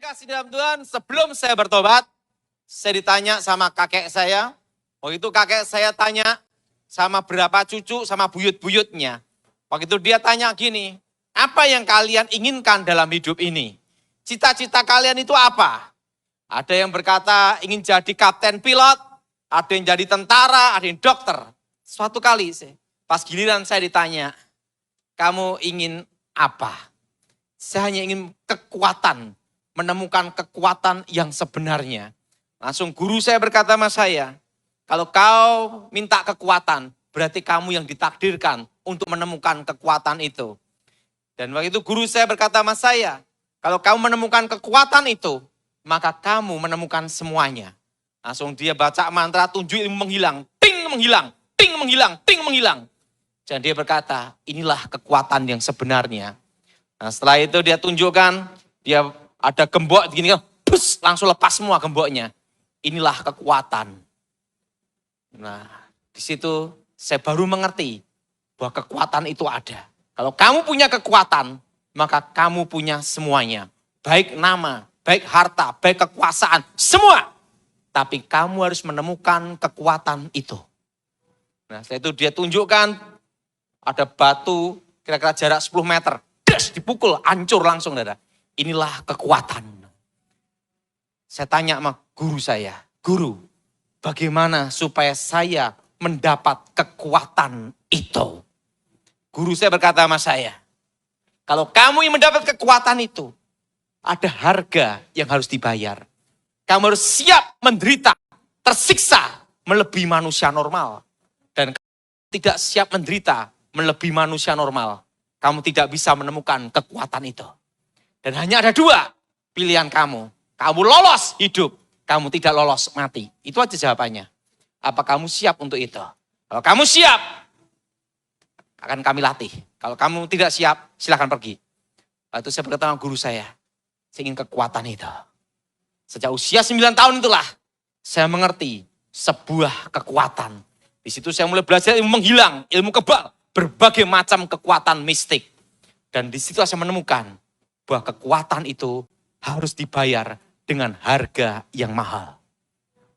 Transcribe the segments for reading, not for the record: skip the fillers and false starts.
kasih dalam Tuhan, sebelum saya bertobat, saya ditanya sama kakek saya. Waktu itu kakek saya tanya sama berapa cucu, sama buyut-buyutnya. Waktu itu dia tanya gini, apa yang kalian inginkan dalam hidup ini? Cita-cita kalian itu apa? Ada yang berkata ingin jadi kapten pilot, ada yang jadi tentara, ada yang dokter. Suatu kali pas giliran saya ditanya, kamu ingin apa? Saya hanya ingin kekuatan, menemukan kekuatan yang sebenarnya. Langsung guru saya berkata sama saya, kalau kau minta kekuatan, berarti kamu yang ditakdirkan untuk menemukan kekuatan itu. Dan waktu itu guru saya berkata sama saya, kalau kamu menemukan kekuatan itu, maka kamu menemukan semuanya. Langsung dia baca mantra, tunjuk ilmu menghilang, ting menghilang, ting menghilang, ting menghilang. Dan dia berkata, inilah kekuatan yang sebenarnya. Nah setelah itu dia tunjukkan, dia ada gembok begini kan, langsung lepas semua gemboknya. Inilah kekuatan. Nah di situ saya baru mengerti bahwa kekuatan itu ada. Kalau kamu punya kekuatan, maka kamu punya semuanya. Baik nama, baik harta, baik kekuasaan, semua. Tapi kamu harus menemukan kekuatan itu. Nah setelah itu dia tunjukkan, ada batu kira-kira jarak 10 meter. Dipukul, hancur langsung. Inilah kekuatan. Saya tanya sama guru saya, guru, bagaimana supaya saya mendapat kekuatan itu? Guru saya berkata sama saya, kalau kamu yang mendapat kekuatan itu, ada harga yang harus dibayar. Kamu harus siap menderita, tersiksa, melebihi manusia normal. Dan kamu tidak siap menderita, melebihi manusia normal. Kamu tidak bisa menemukan kekuatan itu. Dan hanya ada dua pilihan kamu. Kamu lolos hidup, kamu tidak lolos mati. Itu aja jawabannya. Apa kamu siap untuk itu? Kalau kamu siap, akan kami latih. Kalau kamu tidak siap, silakan pergi. Lalu saya berkata sama guru saya ingin kekuatan itu. Sejak usia 9 tahun itulah, saya mengerti sebuah kekuatan. Di situ saya mulai belajar ilmu menghilang, ilmu kebal. Berbagai macam kekuatan mistik. Dan di situ saya menemukan bahwa kekuatan itu harus dibayar dengan harga yang mahal.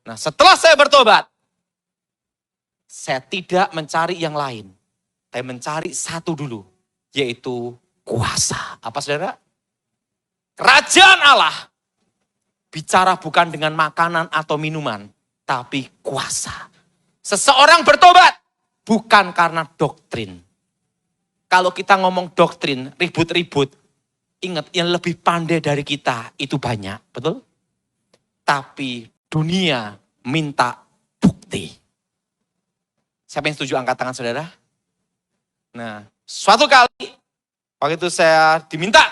Nah setelah saya bertobat, saya tidak mencari yang lain. Saya mencari satu dulu, yaitu kuasa. Apa saudara? Kerajaan Allah bicara bukan dengan makanan atau minuman, tapi kuasa. Seseorang bertobat bukan karena doktrin. Kalau kita ngomong doktrin, ribut-ribut, ingat yang lebih pandai dari kita itu banyak, betul? Tapi dunia minta bukti. Siapa yang setuju angkat tangan saudara? Nah, suatu kali, waktu itu saya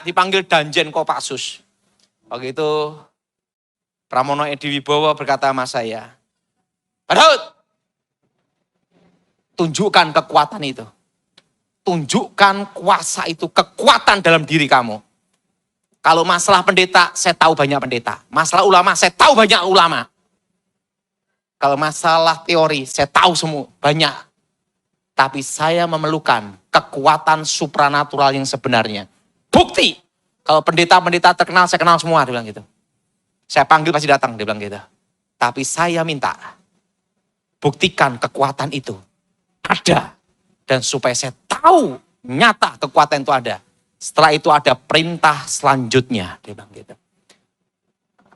dipanggil Danjen Kopassus. Waktu itu Pramono Edi Wibowo berkata sama saya, Pak Daud, tunjukkan kekuatan itu. Tunjukkan kuasa itu, kekuatan dalam diri kamu. Kalau masalah pendeta, saya tahu banyak pendeta. Masalah ulama, saya tahu banyak ulama. Kalau masalah teori, saya tahu semua, banyak. Tapi saya memerlukan kekuatan supranatural yang sebenarnya. Bukti. Kalau pendeta-pendeta terkenal, saya kenal semua, dia bilang gitu. Saya panggil pasti datang, dia bilang gitu. Tapi saya minta, buktikan kekuatan itu ada. Dan supaya saya tahu nyata kekuatan itu ada. Setelah itu ada perintah selanjutnya. Dia bilang gitu.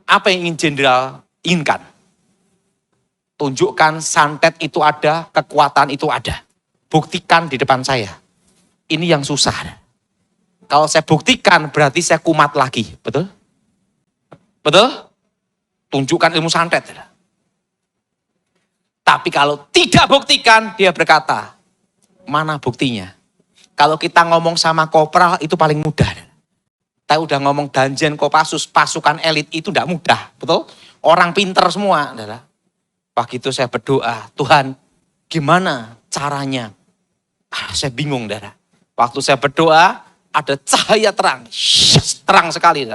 Apa yang ingin jenderal inginkan? Tunjukkan santet itu ada, kekuatan itu ada. Buktikan di depan saya. Ini yang susah. Kalau saya buktikan berarti saya kumat lagi. Betul? Betul? Tunjukkan ilmu santet. Tapi kalau tidak buktikan, dia berkata, mana buktinya? Kalau kita ngomong sama kopral itu paling mudah. Kita udah ngomong Danjen Kopassus, pasukan elit itu tidak mudah. Betul? Orang pinter semua. Waktu itu saya berdoa, Tuhan gimana caranya? Saya bingung. Waktu saya berdoa, ada cahaya terang. Terang sekali.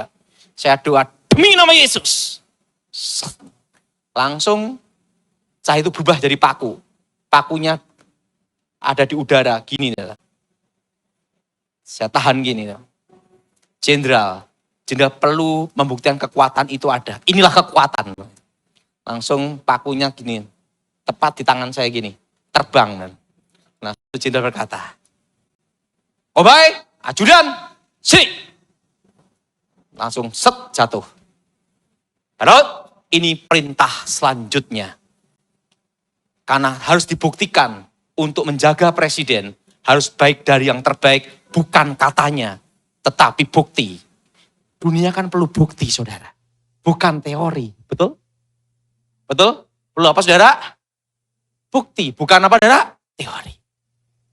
Saya doa, demi nama Yesus. Langsung cahaya itu berubah jadi paku. Pakunya ada di udara, gini. Saya tahan gini. Jenderal, Jenderal perlu membuktikan kekuatan itu ada. Inilah kekuatan. Langsung pakunya gini, tepat di tangan saya gini, terbang. Nah, jenderal berkata, Obai, ajudan, sini. Langsung set jatuh. Herod, ini perintah selanjutnya. Karena harus dibuktikan untuk menjaga presiden, harus baik dari yang terbaik, bukan katanya, tetapi bukti. Dunia kan perlu bukti, saudara. Bukan teori, betul? Betul? Perlu apa, saudara? Bukti, bukan apa, saudara? Teori.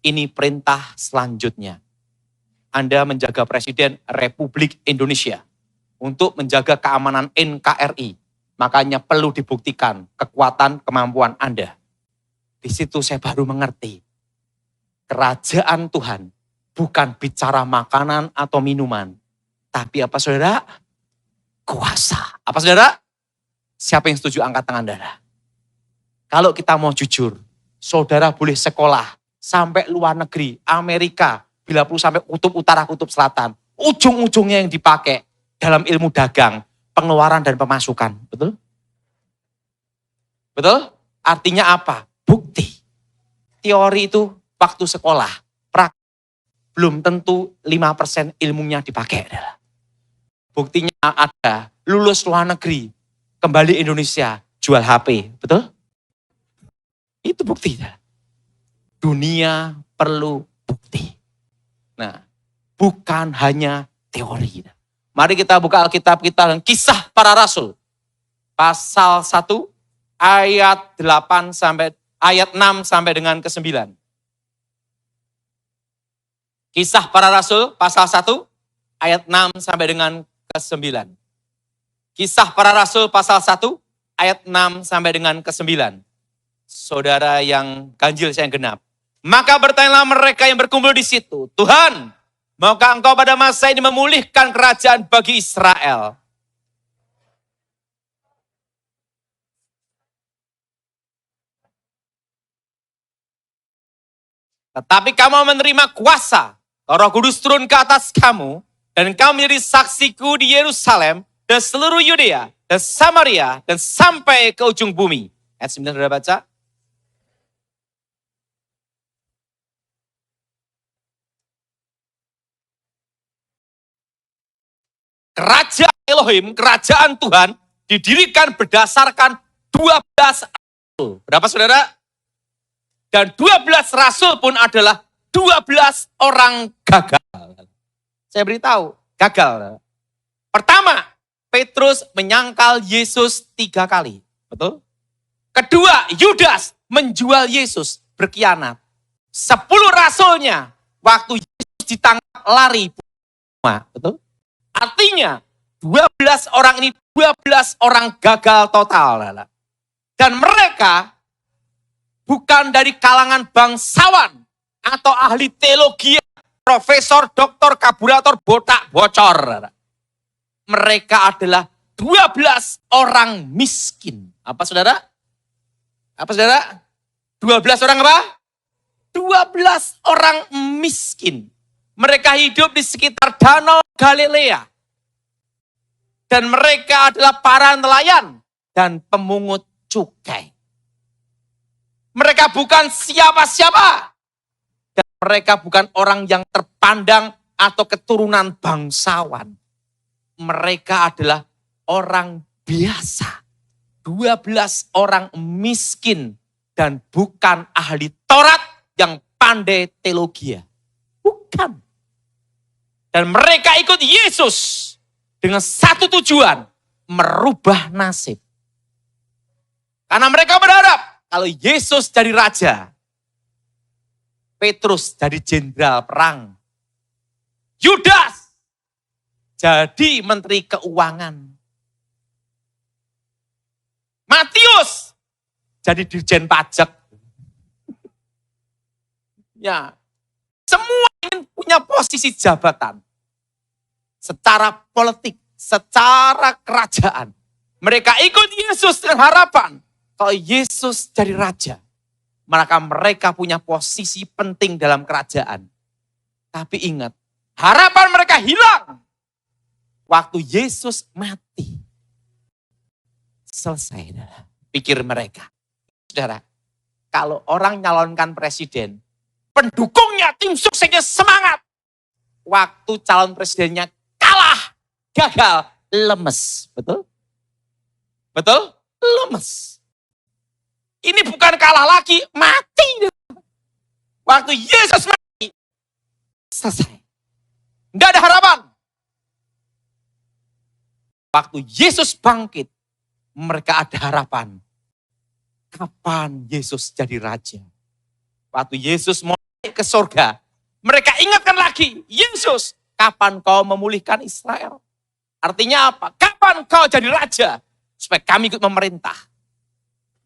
Ini perintah selanjutnya. Anda menjaga Presiden Republik Indonesia untuk menjaga keamanan NKRI. Makanya perlu dibuktikan kekuatan kemampuan Anda. Di situ saya baru mengerti. Kerajaan Tuhan bukan bicara makanan atau minuman. Tapi apa, saudara? Kuasa. Apa, saudara? Siapa yang setuju angkat tangan, saudara? Kalau kita mau jujur, saudara boleh sekolah sampai luar negeri, Amerika, bila perlu sampai kutub utara, kutub selatan. Ujung-ujungnya yang dipakai dalam ilmu dagang, pengeluaran dan pemasukan. Betul? Betul? Artinya apa? Bukti. Teori itu waktu sekolah, belum tentu 5% ilmunya dipakai. Buktinya ada, lulus luar negeri, kembali Indonesia, jual HP. Betul? Itu buktinya. Dunia perlu bukti. Nah, bukan hanya teori. Mari kita buka Alkitab kita dan Kisah Para Rasul. Pasal 1 ayat 8 sampai ayat 6 sampai dengan ke-9. Kisah Para Rasul pasal 1 ayat 6 sampai dengan ke-9. Kisah Para Rasul pasal 1 ayat 6 sampai dengan ke-9. Saudara yang ganjil saya yang genap. Maka bertanyalah mereka yang berkumpul di situ, Tuhan, maukah engkau pada masa ini memulihkan kerajaan bagi Israel? Tetapi kamu menerima kuasa, Roh Kudus turun ke atas kamu, dan kamu menjadi saksiku di Yerusalem, dan seluruh Yudea, dan Samaria, dan sampai ke ujung bumi. Ayat 9 sudah baca? Kerajaan Elohim, kerajaan Tuhan, didirikan berdasarkan 12 rasul. Berapa, saudara? Dan 12 rasul pun adalah 12 orang gagal. Saya beritahu, gagal. Pertama, Petrus menyangkal Yesus 3 kali. Betul? Kedua, Yudas menjual Yesus, berkhianat. 10 rasulnya, waktu Yesus ditangkap lari. Betul? Artinya, 12 orang ini 12 orang gagal total. Dan mereka bukan dari kalangan bangsawan atau ahli teologi, profesor, doktor, kaburator, botak, bocor. Mereka adalah 12 orang miskin. Apa, saudara? Apa, saudara? 12 orang apa? 12 orang miskin. Mereka hidup di sekitar Danau Galilea. Dan mereka adalah para nelayan dan pemungut cukai. Mereka bukan siapa-siapa. Dan mereka bukan orang yang terpandang atau keturunan bangsawan. Mereka adalah orang biasa. 12 orang miskin dan bukan ahli Taurat yang pandai teologi. Bukan. Dan mereka ikut Yesus dengan satu tujuan, merubah nasib. Karena mereka berharap kalau Yesus jadi raja, Petrus jadi jenderal perang, Yudas jadi menteri keuangan, Matius jadi dirjen pajak. Ya, semua ingin punya posisi jabatan. Secara politik, secara kerajaan. Mereka ikut Yesus dengan harapan. Kalau Yesus jadi raja, maka mereka punya posisi penting dalam kerajaan. Tapi ingat, harapan mereka hilang. Waktu Yesus mati. Selesai. Pikir mereka. Saudara, kalau orang nyalonkan presiden, pendukungnya, tim suksesnya semangat. Waktu calon presidennya kalah, gagal, lemes. Betul? Betul? Lemes. Ini bukan kalah lagi, mati. Waktu Yesus mati, selesai. Tidak ada harapan. Waktu Yesus bangkit, mereka ada harapan. Kapan Yesus jadi raja? Waktu Yesus mau naik ke surga, mereka ingatkan lagi, Yesus, kapan kau memulihkan Israel? Artinya apa? Kapan kau jadi raja? Supaya kami ikut memerintah.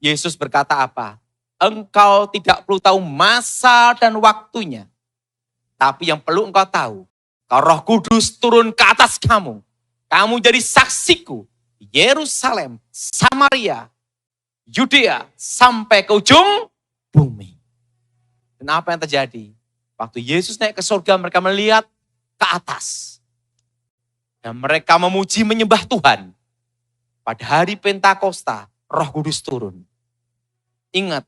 Yesus berkata apa? Engkau tidak perlu tahu masa dan waktunya. Tapi yang perlu engkau tahu, kalau Roh Kudus turun ke atas kamu, kamu jadi saksiku. Yerusalem, Samaria, Yudea, sampai ke ujung bumi. Dan apa yang terjadi? Waktu Yesus naik ke surga, mereka melihat ke atas. Dan mereka memuji menyembah Tuhan. Pada hari Pentakosta, Roh Kudus turun. Ingat,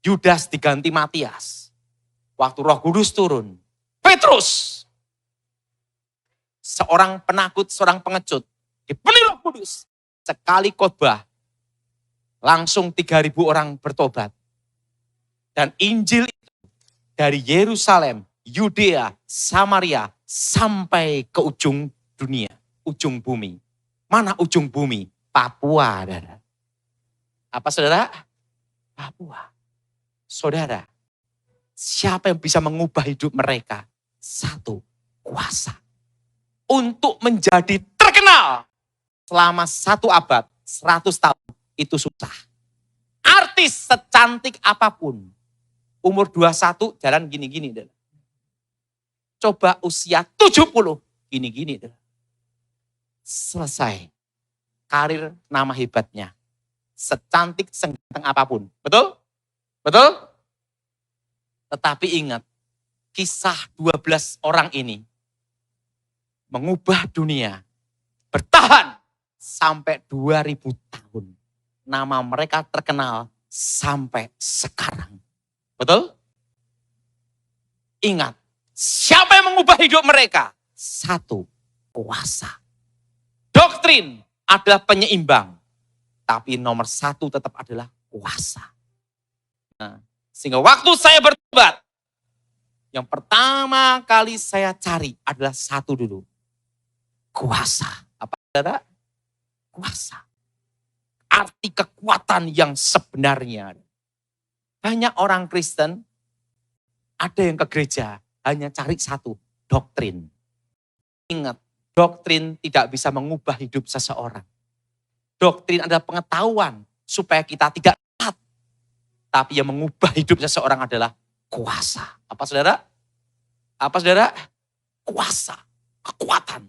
Yudas diganti Matias. Waktu Roh Kudus turun, Petrus, seorang penakut, seorang pengecut, dipenuhi Roh Kudus. Sekali khotbah, langsung 3.000 orang bertobat. Dan Injil itu dari Yerusalem, Yudea, Samaria, sampai ke ujung dunia, ujung bumi. Mana ujung bumi? Papua, saudara. Apa saudara? Papua. Saudara, siapa yang bisa mengubah hidup mereka? Satu, kuasa. Untuk menjadi terkenal selama 1 abad, 100 tahun, itu susah. Artis secantik apapun, umur 21 jalan gini-gini. Coba usia 70, gini-gini. Selesai. Karir nama hebatnya. Secantik, seganteng apapun. Betul? Betul? Tetapi ingat, kisah 12 orang ini mengubah dunia. Bertahan sampai 2000 tahun. Nama mereka terkenal sampai sekarang. Betul? Ingat, siapa yang mengubah hidup mereka? Satu, kuasa. Doktrin adalah penyeimbang. Tapi nomor 1 tetap adalah kuasa. Nah, sehingga waktu saya bertobat, yang pertama kali saya cari adalah 1 dulu. Kuasa. Apa saudara? Kuasa. Arti kekuatan yang sebenarnya. Banyak orang Kristen, ada yang ke gereja, hanya cari 1, doktrin. Ingat, doktrin tidak bisa mengubah hidup seseorang. Doktrin adalah pengetahuan supaya kita tidak taat. Tapi yang mengubah hidup seseorang adalah kuasa. Apa saudara? Apa saudara? Kuasa, kekuatan.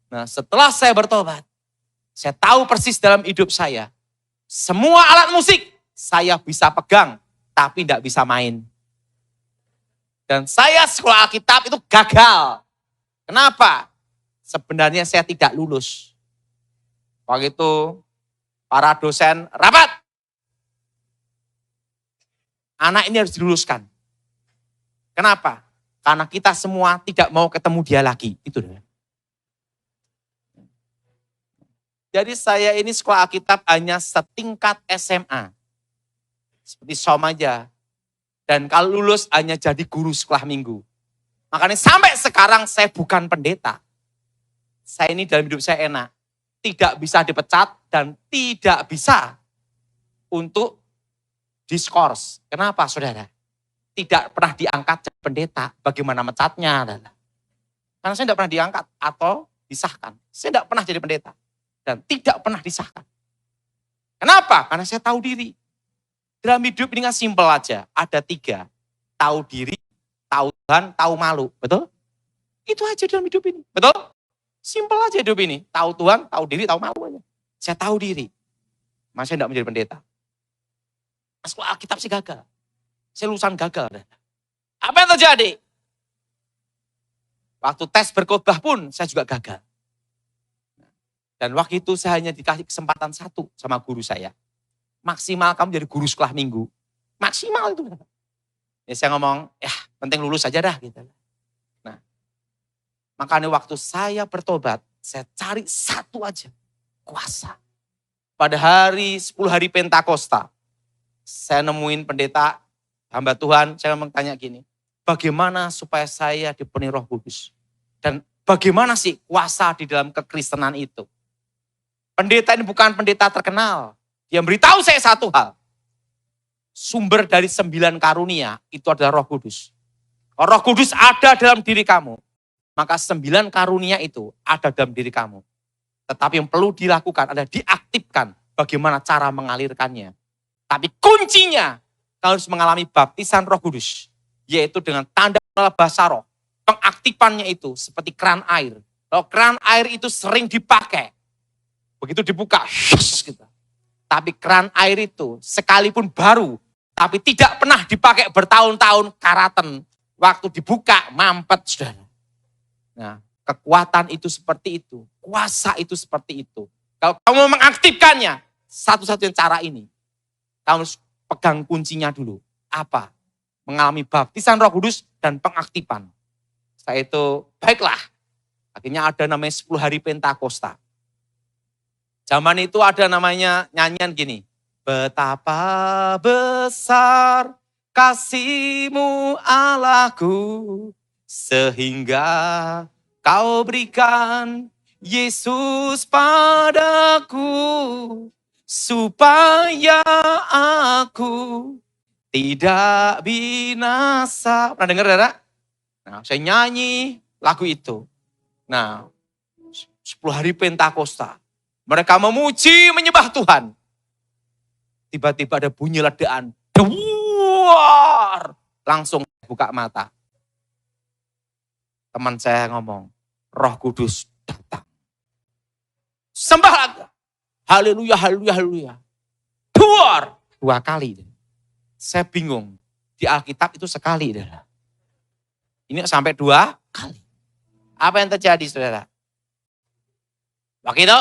Nah, setelah saya bertobat, saya tahu persis dalam hidup saya, semua alat musik saya bisa pegang, tapi tidak bisa main. Dan saya sekolah Alkitab itu gagal. Kenapa? Sebenarnya saya tidak lulus. Waktu itu para dosen rapat. Anak ini harus diluluskan. Kenapa? Karena kita semua tidak mau ketemu dia lagi. Itu. Jadi saya ini sekolah Alkitab hanya setingkat SMA. Seperti Somaja. Dan kalau lulus hanya jadi guru sekolah minggu. Makanya sampai sekarang saya bukan pendeta. Saya ini dalam hidup saya enak. Tidak bisa dipecat dan tidak bisa untuk diskors. Kenapa saudara? Tidak pernah diangkat jadi pendeta. Bagaimana mecatnya? Karena saya tidak pernah diangkat atau disahkan. Saya tidak pernah jadi pendeta. Dan tidak pernah disahkan. Kenapa? Karena saya tahu diri. Dalam hidup ini kan simpel aja. Ada 3. Tahu diri, tahu Tuhan, tahu malu. Betul? Itu aja dalam hidup ini. Betul? Simpel aja hidup ini. Tahu Tuhan, tahu diri, tahu malu aja. Saya tahu diri. Maka saya tidak menjadi pendeta. Masuk Alkitab sih gagal. Saya lulusan gagal. Apa yang terjadi? Waktu tes berkhotbah pun saya juga gagal. Dan waktu itu saya hanya dikasih kesempatan satu sama guru saya. Maksimal kamu jadi guru sekolah minggu. Maksimal itu. Ya saya ngomong, ya penting lulus aja dah gitu. Nah, makanya waktu saya bertobat, saya cari satu aja, kuasa. Pada hari 10 hari Pentakosta, saya nemuin pendeta, hamba Tuhan, saya ngomong tanya gini, bagaimana supaya saya dipenuhi Roh Kudus? Dan bagaimana sih kuasa di dalam kekristenan itu? Pendeta ini bukan pendeta terkenal. Dia beritahu saya satu hal. Sumber dari 9 karunia itu adalah Roh Kudus. Roh Kudus ada dalam diri kamu. Maka 9 karunia itu ada dalam diri kamu. Tetapi yang perlu dilakukan adalah diaktifkan bagaimana cara mengalirkannya. Tapi kuncinya kamu harus mengalami baptisan Roh Kudus. Yaitu dengan tanda bahasa roh. Pengaktifannya itu seperti keran air. Kalau keran air itu sering dipakai. Begitu dibuka, gitu. Tapi keran air itu sekalipun baru, tapi tidak pernah dipakai bertahun-tahun karaten. Waktu dibuka, mampet, saudara. Nah, kekuatan itu seperti itu. Kuasa itu seperti itu. Kalau kamu mau mengaktifkannya, satu-satunya cara ini. Kamu harus pegang kuncinya dulu. Apa? Mengalami baptisan Roh Kudus dan pengaktifan. Setelah itu, baiklah. Akhirnya ada namanya 10 hari Pentakosta. Zaman itu ada namanya nyanyian gini. Betapa besar kasih-Mu Allahku, sehingga Kau berikan Yesus padaku, supaya aku tidak binasa. Pernah dengar, saudara? Nah, saya nyanyi lagu itu. Nah, 10 hari Pentakosta. Mereka memuji, menyembah Tuhan. Tiba-tiba ada bunyi ledakan. Duar! Langsung buka mata. Teman saya ngomong, Roh Kudus datang. Sembah lagi. Haleluya, haleluya, haleluya. Duar! 2 kali. Saya bingung. Di Alkitab itu sekali. Ini sampai 2 kali. Apa yang terjadi, saudara? Waktu itu,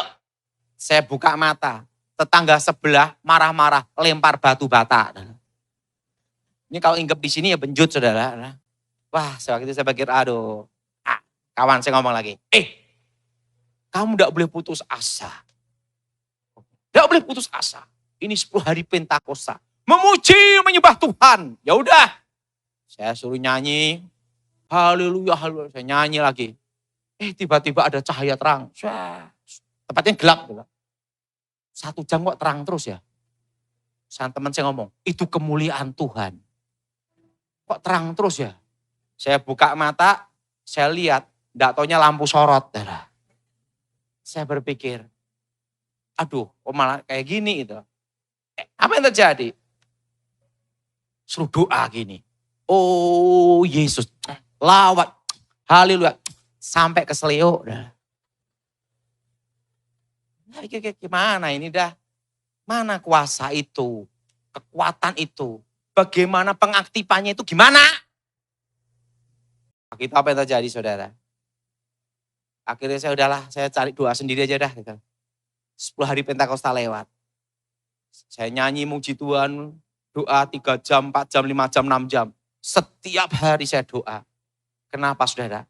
saya buka mata, tetangga sebelah marah-marah, lempar batu bata. Ini kalau inggep di sini ya benjut, saudara. Wah, waktu itu saya pikir, aduh. Kawan saya ngomong lagi, kamu tidak boleh putus asa. Tidak boleh putus asa. Ini 10 hari Pentakosta. Memuji, menyembah Tuhan. Ya udah, saya suruh nyanyi. Haleluya, haleluya. Saya nyanyi lagi. Tiba-tiba ada cahaya terang. Tempatnya gelap. 1 jam kok terang terus ya. Teman saya ngomong, itu kemuliaan Tuhan. Kok terang terus ya? Saya buka mata, saya lihat, enggak taunya lampu sorot. Saya berpikir, aduh, kok malah kayak gini itu. Apa yang terjadi? Suruh doa gini. Oh Yesus, lawat, haleluya, sampai ke seleo. Gimana ini dah? Mana kuasa itu? Kekuatan itu? Bagaimana pengaktifannya itu gimana? Itu apa yang terjadi, saudara? Akhirnya saya cari doa sendiri aja dah. 10 hari Pentakosta lewat. Saya nyanyi muji Tuhan, doa 3 jam, 4 jam, 5 jam, 6 jam. Setiap hari saya doa. Kenapa, saudara?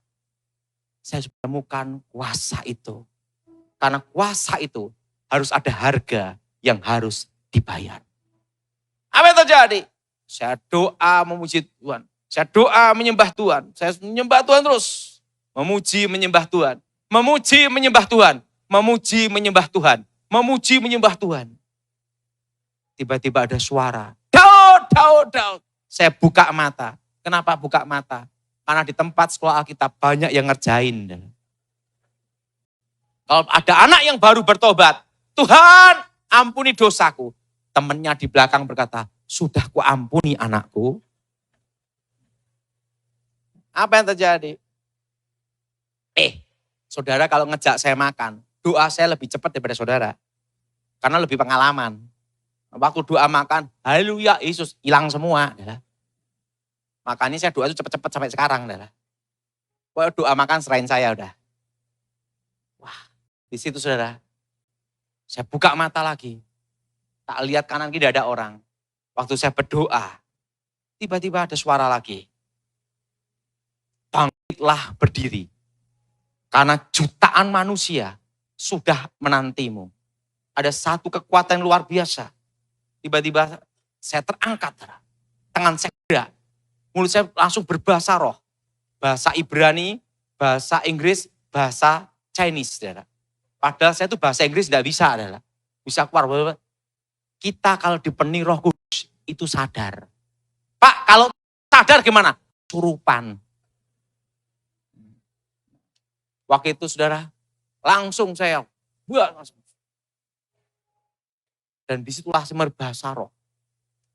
Saya menemukan kuasa itu. Karena kuasa itu harus ada harga yang harus dibayar. Apa yang terjadi? Saya doa memuji Tuhan. Saya doa menyembah Tuhan. Saya menyembah Tuhan terus. Memuji menyembah Tuhan. Memuji menyembah Tuhan. Memuji menyembah Tuhan. Memuji menyembah Tuhan. Tiba-tiba ada suara. Daud, Daud, Daud. Saya buka mata. Kenapa buka mata? Karena di tempat sekolah Alkitab banyak yang ngerjain. Kalau ada anak yang baru bertobat, Tuhan ampuni dosaku. Temennya di belakang berkata, sudah ku ampuni anakku. Apa yang terjadi? Saudara kalau ngejak saya makan, doa saya lebih cepat daripada saudara. Karena lebih pengalaman. Waktu doa makan, haleluya Yesus, hilang semua. Makanya saya doa itu cepat-cepat sampai sekarang. Pokoknya doa makan serahin saya udah. Wah, di situ saudara, Saya buka mata lagi. Tak lihat kanan kiri tidak ada orang. Waktu saya berdoa, tiba-tiba ada suara lagi. Bangkitlah berdiri. Karena jutaan manusia sudah menantimu. Ada satu kekuatan luar biasa. Tiba-tiba saya terangkat. Tangan saya gerak. Mulut saya langsung berbahasa roh. Bahasa Ibrani, bahasa Inggris, bahasa Chinese. Saudara. Padahal saya itu bahasa Inggris tidak bisa. Saudara. Bisa keluar. Kita kalau dipenuhi Roh Kudus itu sadar. Pak, kalau sadar gimana? Surupan. Waktu itu saudara, langsung saya dan disitulah saya berbahasa roh.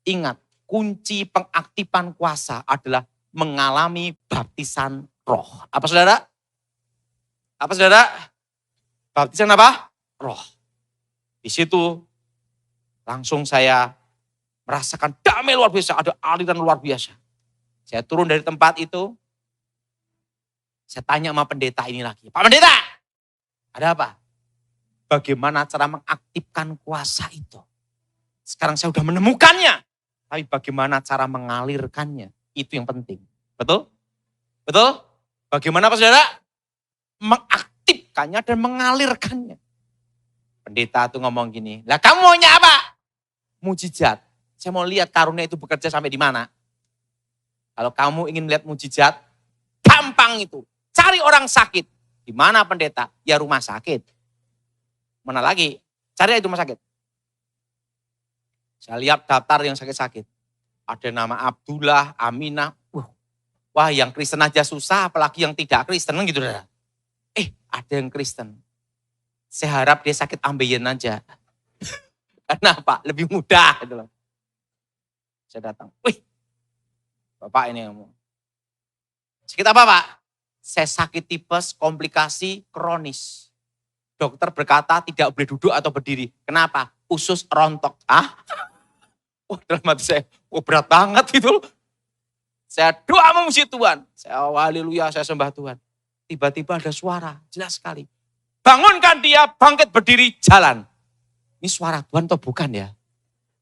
Ingat, kunci pengaktifan kuasa adalah mengalami baptisan roh. Apa saudara? Apa saudara? Baptisan apa? Roh. Di situ langsung saya merasakan damai luar biasa, ada aliran luar biasa. Saya turun dari tempat itu, saya tanya sama pendeta ini lagi. Pak Pendeta, ada apa? Bagaimana cara mengaktifkan kuasa itu? Sekarang saya sudah menemukannya. Tapi bagaimana cara mengalirkannya? Itu yang penting. Betul? Betul? Bagaimana Pak Saudara? Mengaktifkannya dan mengalirkannya. Pendeta itu ngomong gini, lah kamu maunya apa? Mujizat. Saya mau lihat karunia itu bekerja sampai di mana. Kalau kamu ingin melihat mujizat, gampang itu. Cari orang sakit. Di mana pendeta? Ya rumah sakit. Mana lagi? Cari itu rumah sakit. Saya lihat daftar yang sakit-sakit. Ada nama Abdullah, Aminah. Wah yang Kristen aja susah, apalagi yang tidak Kristen gitu. Ada yang Kristen. Saya harap dia sakit ambeien aja. Kenapa? Lebih mudah. Gitu loh. Saya datang. Bapak ini ngomong. Sakit apa Pak? Saya sakit tipes, komplikasi, kronis. Dokter berkata tidak boleh duduk atau berdiri. Kenapa? Usus rontok. Dalam hati saya, berat banget gitu. Saya doa memuji Tuhan. Saya haleluya, saya sembah Tuhan. Tiba-tiba ada suara, jelas sekali. Bangunkan dia, bangkit berdiri, jalan. Ini suara Tuhan atau bukan ya?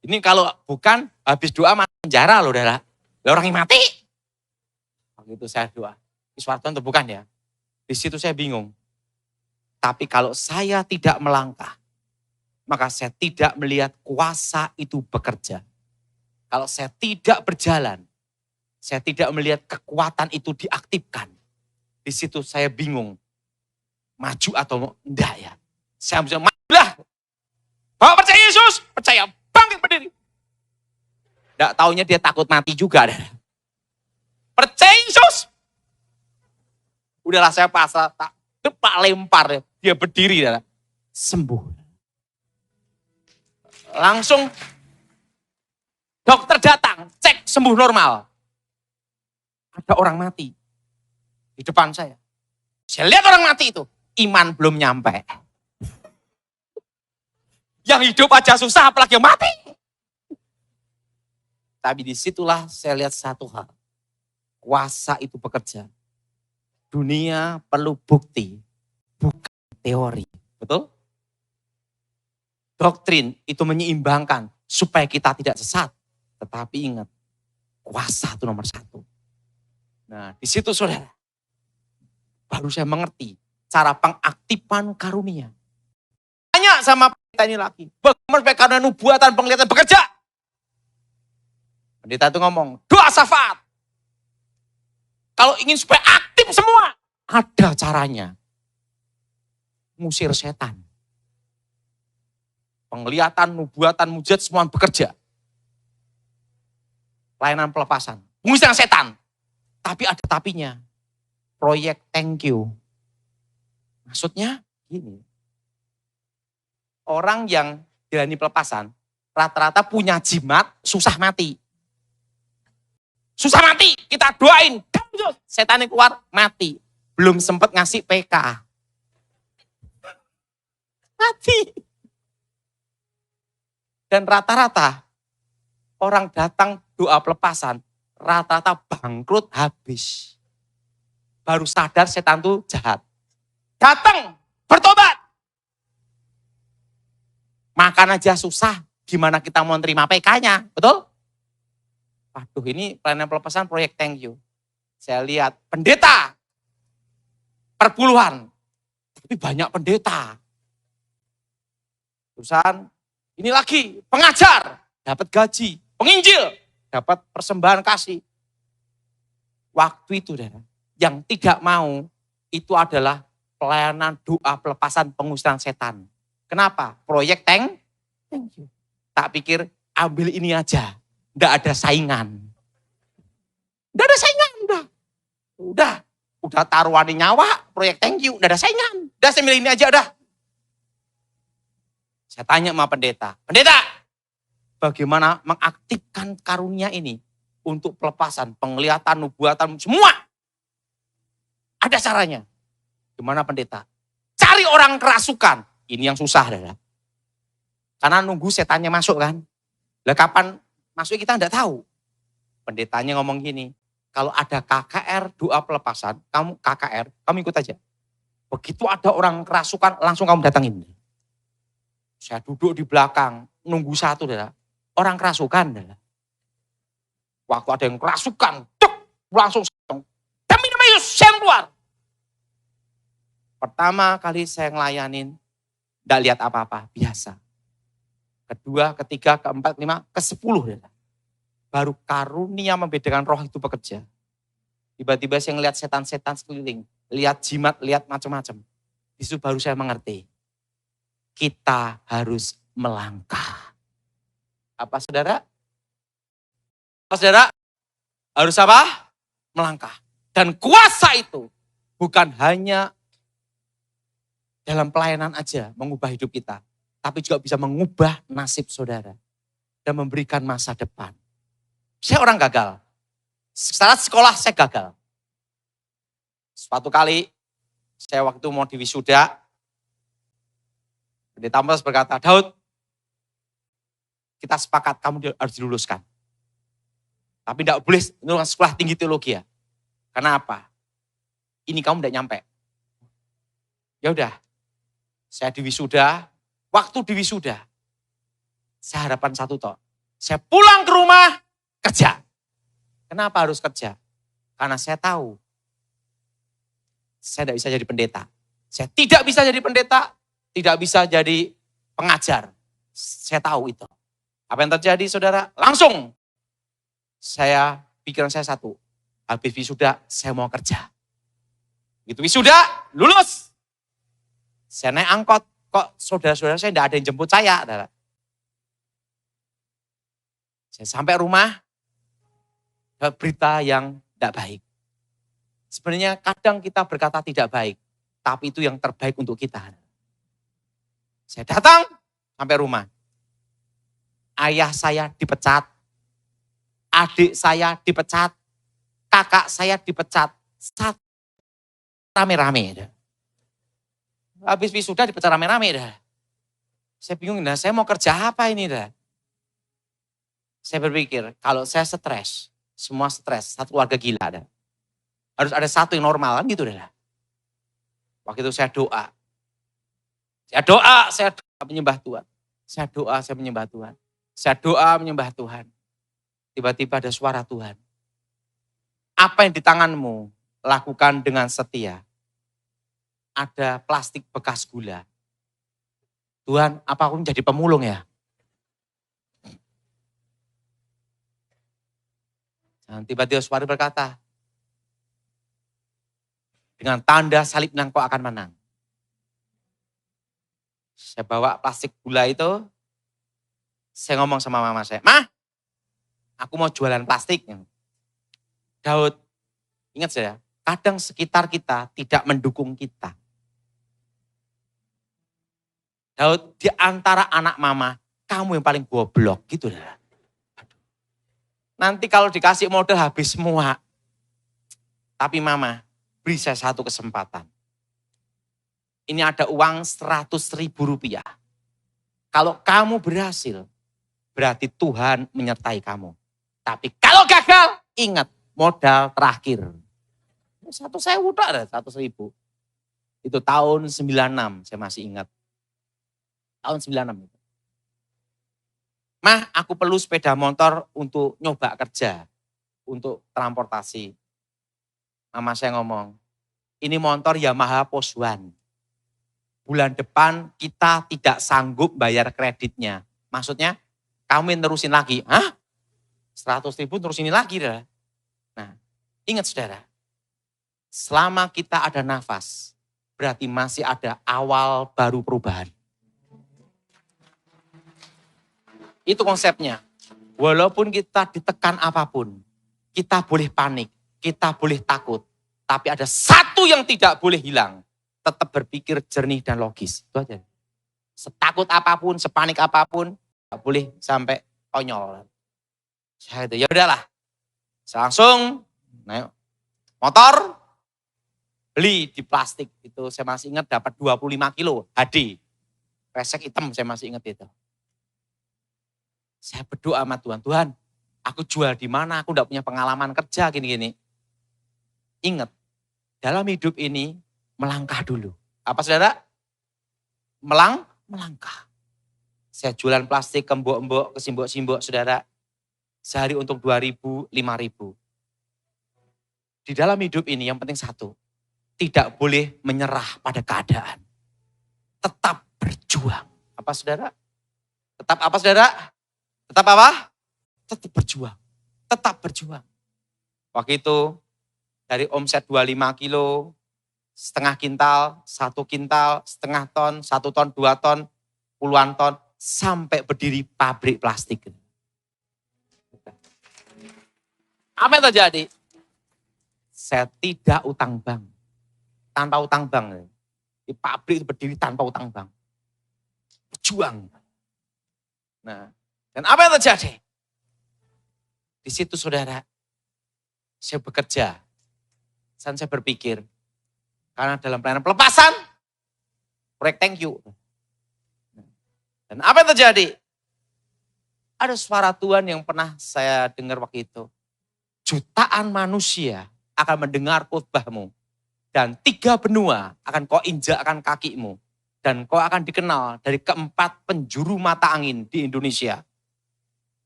Ini kalau bukan, habis doa masuk penjara loh, saudara. Lah orang yang mati. Waktu itu saya doa. Ini suara Tuhan atau bukan ya? Di situ saya bingung. Tapi kalau saya tidak melangkah, maka saya tidak melihat kuasa itu bekerja. Kalau saya tidak berjalan, saya tidak melihat kekuatan itu diaktifkan. Di situ saya bingung. Maju atau enggak ya. Saya bisa majulah. Bapak percaya Yesus? Percaya. Bangkit berdiri. Enggak taunya dia takut mati juga. Percaya Yesus? Udahlah saya pasrah. Pak lempar. Dia berdiri. Sembuh. Langsung dokter datang. Cek sembuh normal. Ada orang mati. Di depan saya. Saya lihat orang mati itu. Iman belum nyampe. Yang hidup aja susah, apalagi yang mati. Tapi disitulah saya lihat satu hal. Kuasa itu bekerja. Dunia perlu bukti, bukan teori. Betul? Doktrin itu menyeimbangkan supaya kita tidak sesat. Tetapi ingat, kuasa itu nomor satu. Nah, di situ saudara, baru saya mengerti cara pengaktifan karunia. Tanya sama pendeta ini lagi, bagaimana supaya karena nubuatan penglihatan bekerja? Pendeta itu ngomong, doa syafaat. Kalau ingin supaya aktif semua, ada caranya. Ngusir setan. Penglihatan, nubuatan, mujizat semua bekerja. Layanan pelepasan. Mengusir setan. Tapi ada tapinya. Proyek thank you. Maksudnya gini. Orang yang jalani pelepasan, rata-rata punya jimat, susah mati. Susah mati, kita doain. Setannya keluar, mati. Belum sempat ngasih PK. Mati. Dan rata-rata orang datang doa pelepasan, rata-rata bangkrut habis. Baru sadar setan itu jahat. Datang, bertobat. Makan aja susah, gimana kita mau terima PK-nya, betul? Waduh, ini pelayanan pelepasan proyek thank you. Saya lihat pendeta, perpuluhan, tapi banyak pendeta. Terusan, ini lagi pengajar, dapat gaji, penginjil, dapat persembahan kasih. Waktu itu yang tidak mau itu adalah pelayanan doa pelepasan pengusiran setan. Kenapa? Proyek thank you. Tak pikir ambil ini aja, enggak ada saingan. Enggak ada saingan, udah taruhan nyawa, proyek thank you, enggak ada saingan. Udah saya milih ini aja udah. Saya tanya sama pendeta, bagaimana mengaktifkan karunia ini untuk pelepasan, penglihatan, nubuatan, semua. Ada caranya. Gimana pendeta? Cari orang kerasukan. Ini yang susah. Karena nunggu setannya masuk kan. Lah kapan masuk kita enggak tahu. Pendetanya ngomong gini, kalau ada KKR doa pelepasan, kamu KKR, kamu ikut aja. Begitu ada orang kerasukan, langsung kamu datangin. Saya duduk di belakang, nunggu satu, orang kerasukan. Waktu ada yang kerasukan, langsung demi nama Yesus, saya keluar. Pertama kali saya ngelayanin, enggak lihat apa-apa, biasa. Kedua, ketiga, keempat, kelima, ke-10. Baru karunia membedakan roh itu bekerja. Tiba-tiba saya ngelihat setan-setan sekeliling, lihat jimat, lihat macam-macam. Itu baru saya mengerti. Kita harus melangkah. Apa saudara? Saudara, harus apa? Melangkah. Dan kuasa itu bukan hanya dalam pelayanan aja mengubah hidup kita. Tapi juga bisa mengubah nasib saudara. Dan memberikan masa depan. Saya orang gagal. Secara sekolah saya gagal. Suatu kali saya waktu mau diwisuda, Pendeta Amos berkata, Daud, kita sepakat kamu harus diluluskan. Tapi tidak boleh lulus sekolah tinggi teologi ya. Karena apa? Ini kamu tidak nyampe. Ya udah, saya diwisuda. Waktu diwisuda, saya harapan satu toh. Saya pulang ke rumah, kerja. Kenapa harus kerja? Karena saya tahu, saya tidak bisa jadi pendeta. Saya tidak bisa jadi pendeta, tidak bisa jadi pengajar. Saya tahu itu. Apa yang terjadi saudara? Langsung saya, pikiran saya satu. Habis wisuda, saya mau kerja. Begitu wisuda, lulus. Saya naik angkot. Kok saudara-saudara saya tidak ada yang jemput saya. Saya sampai rumah, dapat berita yang tidak baik. Sebenarnya kadang kita berkata tidak baik, tapi itu yang terbaik untuk kita. Saya datang sampai rumah. Ayah saya dipecat, adik saya dipecat, kakak saya dipecat. Rame-rame. Habis wisuda dipecat rame-rame dah. Saya bingung, nah saya mau kerja apa ini dah. Saya berpikir, kalau saya stres, semua stres, satu keluarga gila dah. Harus ada satu yang normal kan gitu dah. Waktu itu saya doa. Saya doa menyembah Tuhan. Saya doa, saya menyembah Tuhan. Saya doa menyembah Tuhan. Tiba-tiba ada suara Tuhan. Apa yang di tanganmu, lakukan dengan setia. Ada plastik bekas gula. Tuhan, apa aku menjadi pemulung ya? Dan tiba-tiba suara berkata, dengan tanda salib kau akan menang. Saya bawa plastik gula itu, saya ngomong sama mama saya, "Ma, aku mau jualan plastik." Daud, ingat saya, kadang sekitar kita tidak mendukung kita. Daud, di antara anak mama, kamu yang paling goblok gitu dah. Nanti kalau dikasih modal habis semua. Tapi mama, beri saya satu kesempatan. Ini ada uang 100.000 rupiah. Kalau kamu berhasil, berarti Tuhan menyertai kamu. Tapi kalau gagal, ingat modal terakhir. 1.000 udah ada 100.000. Itu tahun 96, saya masih ingat. Tahun 96 itu. Mah, aku perlu sepeda motor untuk nyoba kerja, untuk transportasi. Mama saya ngomong, ini motor Yamaha Poswan. Bulan depan kita tidak sanggup bayar kreditnya. Maksudnya, kamu yang terusin lagi. Hah? 100.000 terusin lagi. Dah. Nah, ingat saudara, selama kita ada nafas, berarti masih ada awal baru perubahan. Itu konsepnya. Walaupun kita ditekan apapun, kita boleh panik, kita boleh takut. Tapi ada satu yang tidak boleh hilang. Tetap berpikir jernih dan logis. Itu aja. Setakut apapun, sepanik apapun, gak boleh sampai konyol. Saya itu, ya udahlah. Saya langsung naik motor, beli di plastik. Itu saya masih ingat dapat 25 kilo HD. Kresek hitam saya masih ingat itu. Saya berdoa sama Tuhan, Tuhan aku jual di mana, aku enggak punya pengalaman kerja gini-gini. Ingat, dalam hidup ini melangkah dulu. Apa saudara? Melangkah. Saya jualan plastik ke mbok-mbok, ke simbok-simbok saudara. Sehari untung 2.000, 5.000. Di dalam hidup ini yang penting satu, tidak boleh menyerah pada keadaan. Tetap berjuang. Apa saudara? Tetap apa saudara? Tetap apa? Tetap berjuang. Tetap berjuang. Waktu itu dari omset 25 kilo, setengah kintal, 1 kintal, setengah ton, 1 ton, 2 ton, puluhan ton, sampai berdiri pabrik plastik. Apa yang terjadi? Saya tidak utang bank. Tanpa utang bank. Di pabrik itu berdiri tanpa utang bank. Berjuang. Nah, dan apa yang terjadi? Di situ saudara, saya bekerja. Dan saya berpikir, karena dalam pelayanan pelepasan, proyek thank you. Dan apa yang terjadi? Ada suara Tuhan yang pernah saya dengar waktu itu. Jutaan manusia akan mendengar khotbahmu. Dan 3 benua akan kau injakkan kakimu. Dan kau akan dikenal dari keempat penjuru mata angin di Indonesia.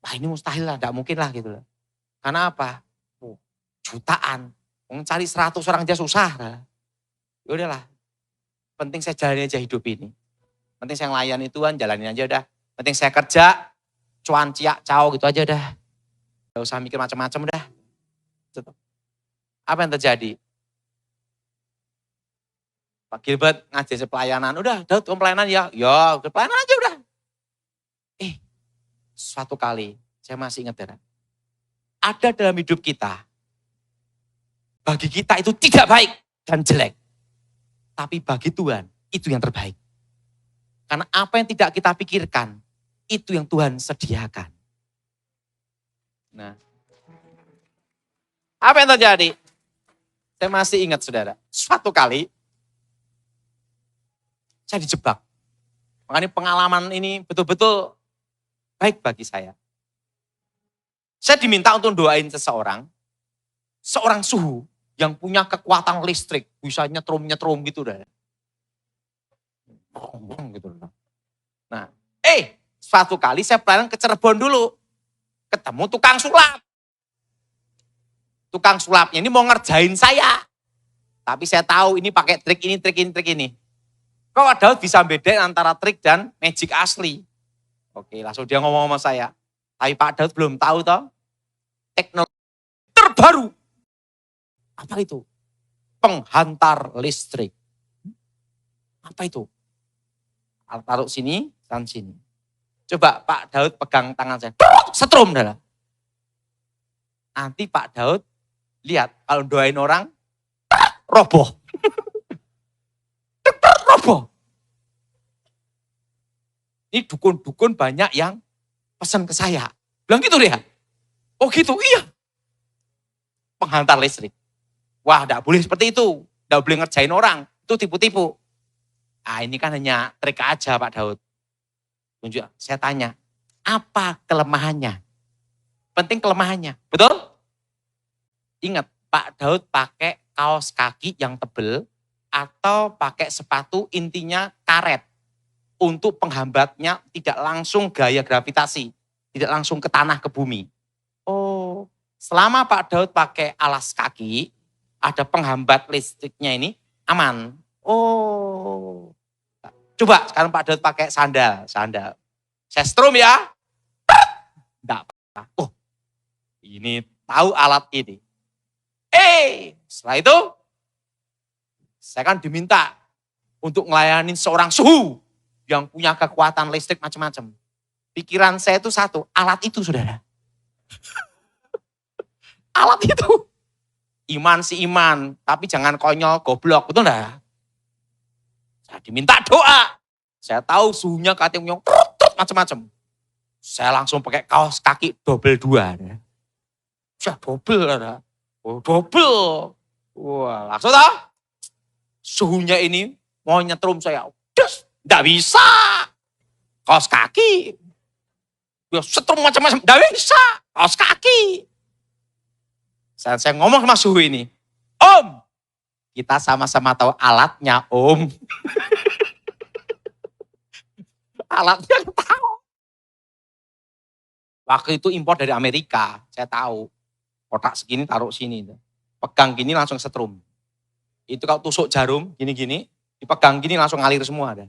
Wah ini mustahil lah, tidak mungkin lah gitu loh. Karena apa? Jutaan. Mencari 100 orang aja susah. Ya udahlah. Penting saya jalani aja hidup ini. Penting saya melayani Tuhan, jalanin aja udah. Penting saya kerja, cuan ciak caw gitu aja udah. Gak usah mikir macam-macam udah. Apa yang terjadi? Pak Gilbert ngajak pelayanan, udah Daud pelayanan ya, pelayanan aja udah. Suatu kali, saya masih ingat ya, ada dalam hidup kita, bagi kita itu tidak baik dan jelek. Tapi bagi Tuhan, itu yang terbaik. Karena apa yang tidak kita pikirkan, itu yang Tuhan sediakan. Nah, apa yang terjadi? Saya masih ingat saudara, suatu kali, saya dijebak. Makanya pengalaman ini betul-betul baik bagi saya. Saya diminta untuk doain seseorang, seorang suhu yang punya kekuatan listrik, bisa nyetrum-nyetrum gitu dah. Gitu. Nah, suatu kali saya pelayanan ke Cirebon dulu, ketemu tukang sulap. Tukang sulapnya ini mau ngerjain saya, tapi saya tahu ini pakai trik ini. Kok Daud bisa bedain antara trik dan magic asli? Oke, langsung dia ngomong sama saya. Tapi Pak Daud belum tahu toh, teknologi terbaru. Apa itu? Penghantar listrik. Apa itu? Taruh sini, dan sini. Coba Pak Daud pegang tangan saya. Setrum dah. Nanti Pak Daud lihat kalau doain orang, roboh. Roboh. Ini dukun-dukun banyak yang pesan ke saya. Bilang gitu deh. Oh gitu, iya. Penghantar listrik. Wah, enggak boleh seperti itu. Enggak boleh ngerjain orang. Itu tipu-tipu. Ini kan hanya trik aja Pak Daud. Tunjuk, saya tanya, apa kelemahannya? Penting kelemahannya, betul? Ingat, Pak Daud pakai kaos kaki yang tebal atau pakai sepatu intinya karet untuk penghambatnya tidak langsung gaya gravitasi. tidak langsung ke tanah, ke bumi. Oh, selama Pak Daud pakai alas kaki, ada penghambat listriknya ini, aman. Oh, coba sekarang Pak Daud pakai sandal. Saya strum ya. Enggak apa-apa. Oh, ini tahu alat ini. Setelah itu, saya kan diminta untuk melayani seorang suhu yang punya kekuatan listrik macam-macam. Pikiran saya itu satu, alat itu saudara. Alat itu. Iman si iman, tapi jangan konyol, goblok, betul enggak? Saya diminta doa. Saya tahu suhunya katanya macam-macam. Saya langsung pakai kaos kaki double 2. Saya double, ada. Oh, double. Wah, langsung tahu. Suhunya ini mau nyetrum saya. Enggak bisa. Kaos kaki. Ya setrum macam-macam, enggak bisa. Kaos kaki. Saya ngomong sama suhu ini. Om, kita sama-sama tahu alatnya, Om. Alatnya tahu. Waktu itu impor dari Amerika, saya tahu. Kotak segini taruh sini. Pegang gini langsung setrum. Itu kalau tusuk jarum, gini-gini, dipegang gini langsung ngalir semua ada.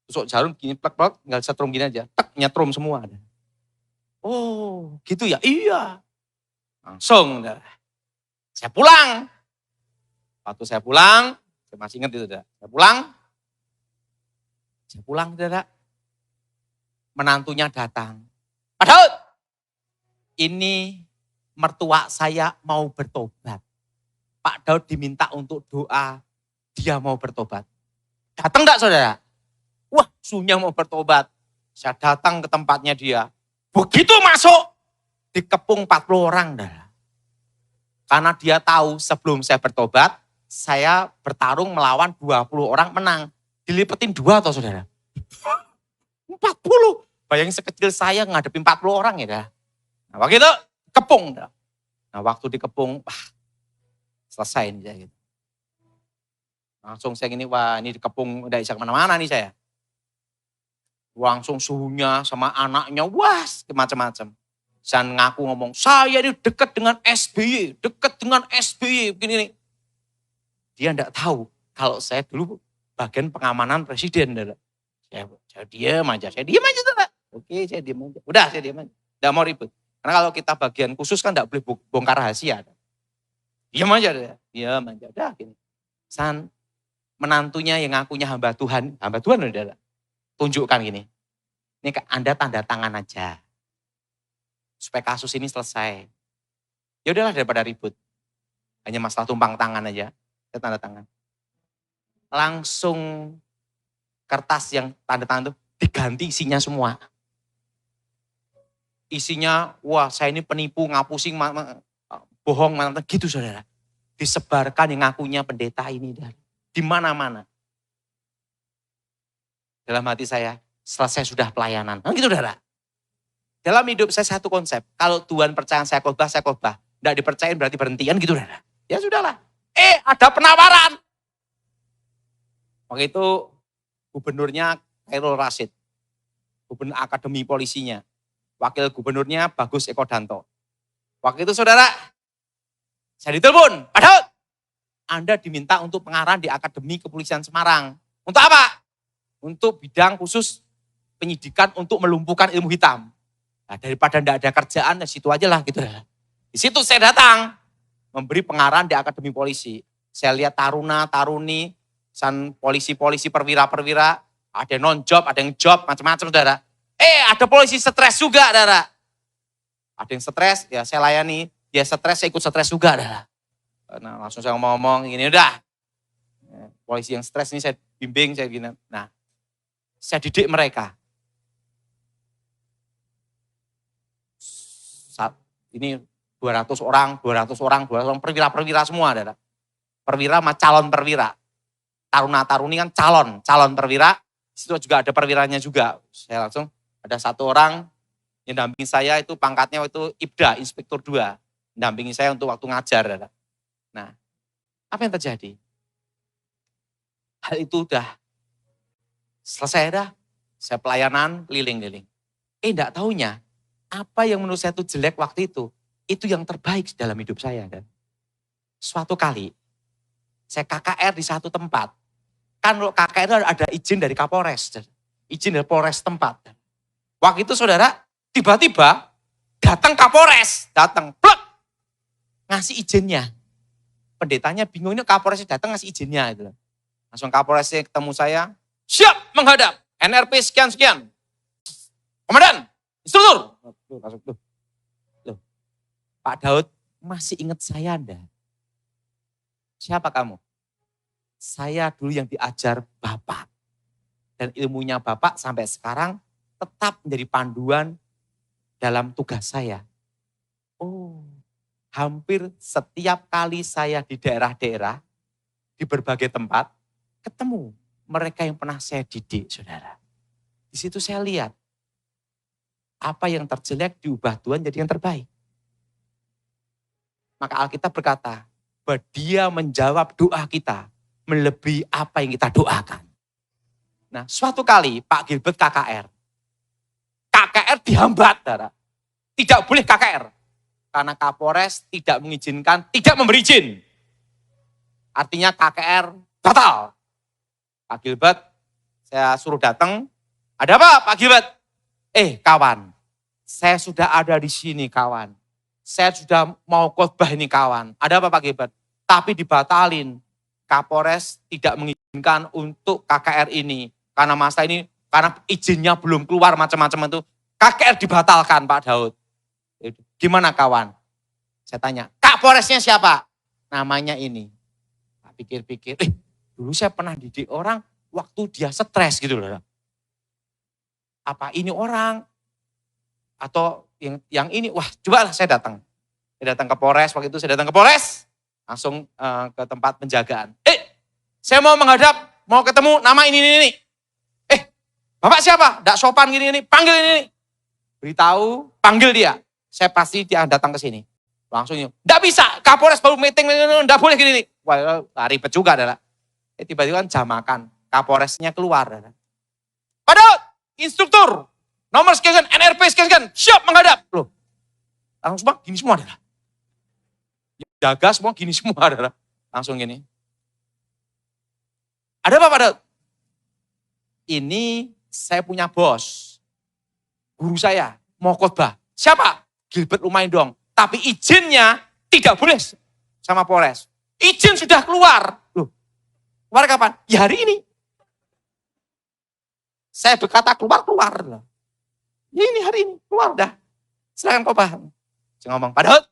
Tusuk jarum gini, plek-plek, tinggal setrum gini aja. Tek, nyetrum semua ada. Oh, gitu ya? Iya. Langsung, saya pulang. Waktu saya pulang, saya masih ingat itu, saya pulang, saudara. Menantunya datang. Pak Daud, ini mertua saya mau bertobat. Pak Daud diminta untuk doa, dia mau bertobat. Datang enggak saudara? Wah, suhunya mau bertobat. Saya datang ke tempatnya dia. Begitu masuk, dikepung 40 orang. Karena dia tahu sebelum saya bertobat, saya bertarung melawan 20 orang menang. Dilipetin 2 atau saudara? 40. Bayangin sekecil saya ngadepin 40 orang ya. Nah waktu itu kepung. Nah waktu dikepung, selesai nih. Langsung saya gini, wah ini dikepung udah bisa kemana-mana nih saya. Langsung suhunya sama anaknya, wah macam-macam. Saya ngaku ngomong, saya ini dekat dengan SBY, begini nih. Dia enggak tahu kalau saya dulu bagian pengamanan presiden. Saya diam aja. Oke, saya diam aja. Udah, saya diam aja. Enggak mau ribut. Karena kalau kita bagian khusus kan enggak boleh bongkar rahasia. Diam aja. Udah gini. Menantunya yang ngakunya hamba Tuhan udah tunjukkan gini. Ini Anda tanda tangan aja. Supaya kasus ini selesai. Ya udahlah daripada ribut. Hanya masalah tumpang tangan aja. Saya tanda tangan. Langsung kertas yang tanda tangan itu diganti isinya semua. Isinya, wah saya ini penipu, ngapusing, bohong, gitu saudara. Disebarkan yang ngakunya pendeta ini. Di mana-mana. Dalam hati saya, selesai sudah pelayanan. Gitu saudara. Dalam hidup saya satu konsep, kalau Tuhan percaya saya khotbah. Tidak dipercayain berarti berhentian gitu. Ya sudahlah. Ada penawaran. Waktu itu gubernurnya Khairul Rasyid. Gubernur Akademi Polisinya. Wakil gubernurnya Bagus Eko Danto. Waktu itu saudara, saya ditelepon, Pak Daud, Anda diminta untuk pengarahan di Akademi Kepolisian Semarang. Untuk apa? Untuk bidang khusus penyidikan untuk melumpuhkan ilmu hitam. Nah, daripada tidak ada kerjaan, di situ aja lah gitu. Di situ saya datang, memberi pengarahan di Akademi Polisi. Saya lihat taruna-taruni, polisi-polisi perwira-perwira, ada yang non-job, ada yang job, macam-macam saudara. Ada polisi stres juga saudara. Ada yang stres, ya saya layani. Dia stres, saya ikut stres juga saudara. Nah langsung saya ngomong gini, udah. Polisi yang stres ini saya bimbing, saya gini. Nah, saya didik mereka. Ini 200 orang, perwira-perwira semua ada. Perwira sama calon perwira. Taruna-taruni kan calon perwira. Situ juga ada perwiranya juga. Saya langsung, ada satu orang yang dampingi saya itu pangkatnya itu IPDA, Inspektur 2. Dampingi saya untuk waktu ngajar. Ada. Nah, apa yang terjadi? Hal itu udah selesai dah. Saya pelayanan keliling-keliling. Enggak taunya, apa yang menurut saya itu jelek waktu itu yang terbaik dalam hidup saya. Dan suatu kali, saya KKR di satu tempat. Kan kalau KKR ada izin dari Kapolres, izin dari Polres tempat. Waktu itu saudara, tiba-tiba datang Kapolres, datang, plek, ngasih izinnya. Pendetanya bingung, ini Kapolresnya datang ngasih izinnya. Gitu. Langsung Kapolresnya ketemu saya, siap menghadap, NRP sekian-sekian. Komandan, instruktur. Loh, Pak Daud masih ingat saya enggak? Siapa kamu? Saya dulu yang diajar Bapak. Dan ilmunya Bapak sampai sekarang tetap menjadi panduan dalam tugas saya. Oh, hampir setiap kali saya di daerah-daerah, di berbagai tempat, ketemu mereka yang pernah saya didik, saudara. Di situ saya lihat, apa yang terjelek diubah Tuhan jadi yang terbaik. Maka Alkitab berkata, bahwa Dia menjawab doa kita melebihi apa yang kita doakan. Nah, suatu kali Pak Gilbert KKR dihambat, saudara. Tidak boleh KKR. Karena Kapolres tidak mengizinkan, tidak memberi izin. Artinya KKR batal. Pak Gilbert, saya suruh datang. Ada apa Pak Gilbert? Kawan, saya sudah ada di sini kawan. Saya sudah mau khotbah ini kawan. Ada apa Pak Gilbert? Tapi dibatalin. Kapolres tidak mengizinkan untuk KKR ini. Karena masa ini, karena izinnya belum keluar macam-macam itu. KKR dibatalkan Pak Daud. Gimana kawan? Saya tanya, Kapolresnya siapa? Namanya ini. Pak pikir-pikir, dulu saya pernah didik orang waktu dia stres gitu loh. Apa ini orang? Atau yang ini, wah cobalah saya datang. Saya datang ke Polres, waktu itu saya datang ke Polres. Langsung ke tempat penjagaan. Saya mau menghadap, mau ketemu nama ini. Bapak siapa? Nggak sopan gini, panggil ini. Beritahu, panggil dia. Saya pasti dia datang ke sini. Langsung, nggak bisa, Kapolres baru meeting, nggak boleh gini. Wah, ribet juga adalah. Tiba-tiba kan jam makan, Kapolresnya keluar. Pak Daud, instruktur, nomor sekian, NRP sekian, siap menghadap. Loh, langsung semua gini semua adalah. Jaga semua gini semua adalah. Langsung gini. Ada apa Pak Daud? Ini saya punya bos. Guru saya mau khotbah. Siapa? Gilbert lumayan dong. Tapi izinnya tidak boleh sama Polres. Izin sudah keluar. Loh, keluar kapan? Ya hari ini. Saya berkata keluar. Ya ini hari ini, keluar dah. Silakan kau paham. Saya ngomong, Pak Daud.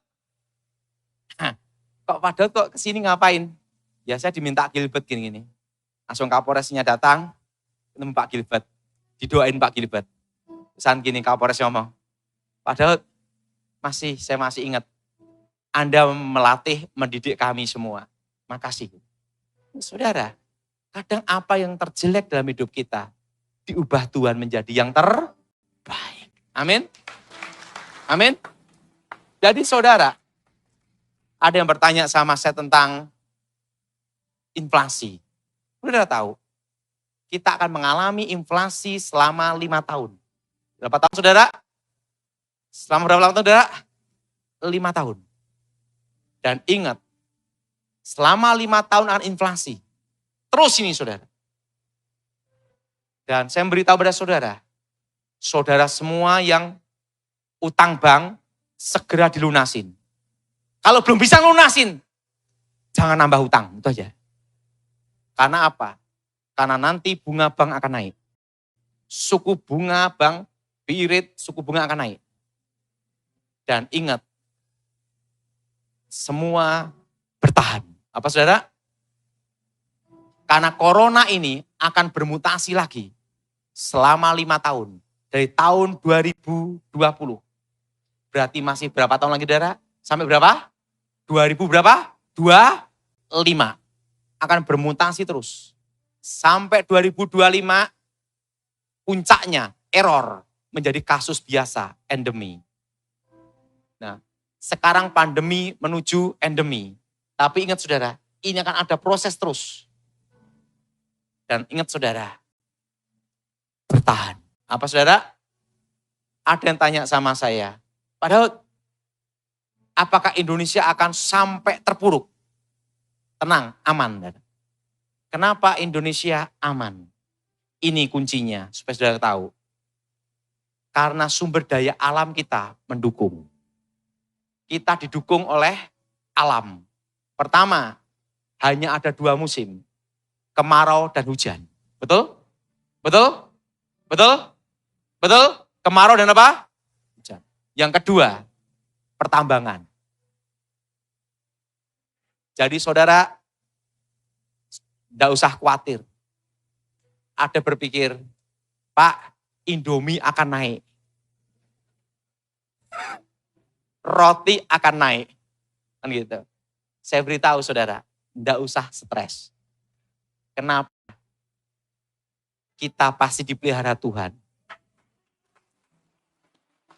Kok Pak Daud kok kesini ngapain? Ya saya diminta Gilbert gini-gini. Langsung Kapolresnya datang, ketemu Pak Gilbert. Didoain Pak Gilbert. Pesan gini Kapolres ngomong, Pak Daud, saya masih ingat. Anda melatih, mendidik kami semua. Makasih. Saudara, kadang apa yang terjelek dalam hidup kita, diubah Tuhan menjadi yang terbaik. Amin. Amin. Jadi saudara, ada yang bertanya sama saya tentang inflasi. Saudara tahu, kita akan mengalami inflasi selama 5 tahun. Berapa tahun saudara? Selama berapa tahun saudara? 5 tahun. Dan ingat, selama 5 tahun akan inflasi. Terus ini saudara. Dan saya memberitahu pada saudara, saudara semua yang utang bank, segera dilunasin. Kalau belum bisa lunasin, jangan nambah utang, itu aja. Karena apa? Karena nanti bunga bank akan naik. Suku bunga bank, BI rate, suku bunga akan naik. Dan ingat, semua bertahan. Apa saudara? Karena corona ini akan bermutasi lagi selama 5 tahun. Dari tahun 2020. Berarti masih berapa tahun lagi saudara? Sampai berapa? 2000 berapa? 25. Akan bermutasi terus. Sampai 2025 puncaknya error menjadi kasus biasa, endemi. Nah, sekarang pandemi menuju endemi. Tapi ingat saudara, ini akan ada proses terus. Dan ingat saudara, bertahan. Apa saudara? Ada yang tanya sama saya, Pak Daud, apakah Indonesia akan sampai terpuruk? Tenang, aman. Kenapa Indonesia aman? Ini kuncinya, supaya saudara tahu. Karena sumber daya alam kita mendukung. Kita didukung oleh alam. Pertama, hanya ada 2 musim. Kemarau dan hujan. Betul? Betul? Betul? Betul? Kemarau dan apa? Hujan. Yang kedua, pertambangan. Jadi saudara, tidak usah khawatir. Ada berpikir, Pak, Indomie akan naik. Roti akan naik. Kan gitu. Saya beritahu saudara, tidak usah stres. Kenapa? Kita pasti dipelihara Tuhan.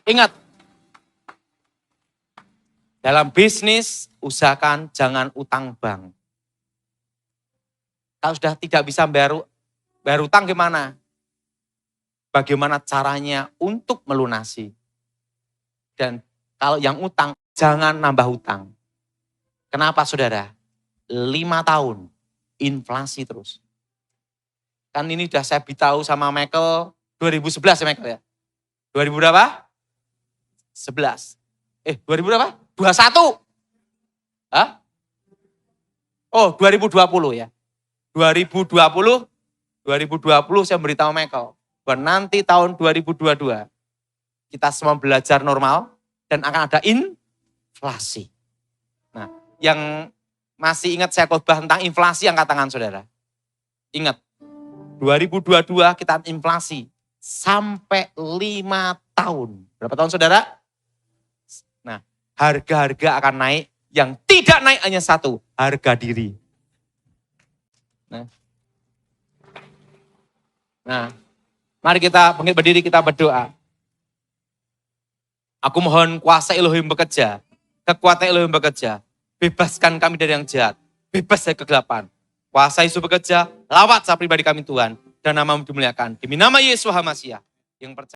Ingat, dalam bisnis, usahakan jangan utang bank. Kalau sudah tidak bisa bayar utang gimana? Bagaimana caranya untuk melunasi? Dan kalau yang utang, jangan nambah utang. Kenapa saudara? 5 tahun, inflasi terus. Kan ini sudah saya beritahu sama Michael, 2011 ya Michael ya? 2000 berapa? 11. 2000 berapa? 21. Hah? Oh, 2020 ya. 2020 saya beritahu Michael, bahwa nanti tahun 2022 kita semua belajar normal dan akan ada inflasi. Nah, yang masih ingat saya khotbah tentang inflasi, angkat tangan saudara. Ingat, 2022 kita inflasi sampai 5 tahun. Berapa tahun saudara? Nah, harga-harga akan naik, yang tidak naik hanya satu, harga diri. Nah, mari kita bangkit berdiri, kita berdoa. Aku mohon kuasa Elohim bekerja, kekuatan Elohim bekerja, bebaskan kami dari yang jahat, bebas dari kegelapan. Kuasa Yesus bekerja, lawat saya pribadi kami Tuhan, dan nama-Mu dimuliakan. Demi nama Yesus HaMasyiah yang percaya.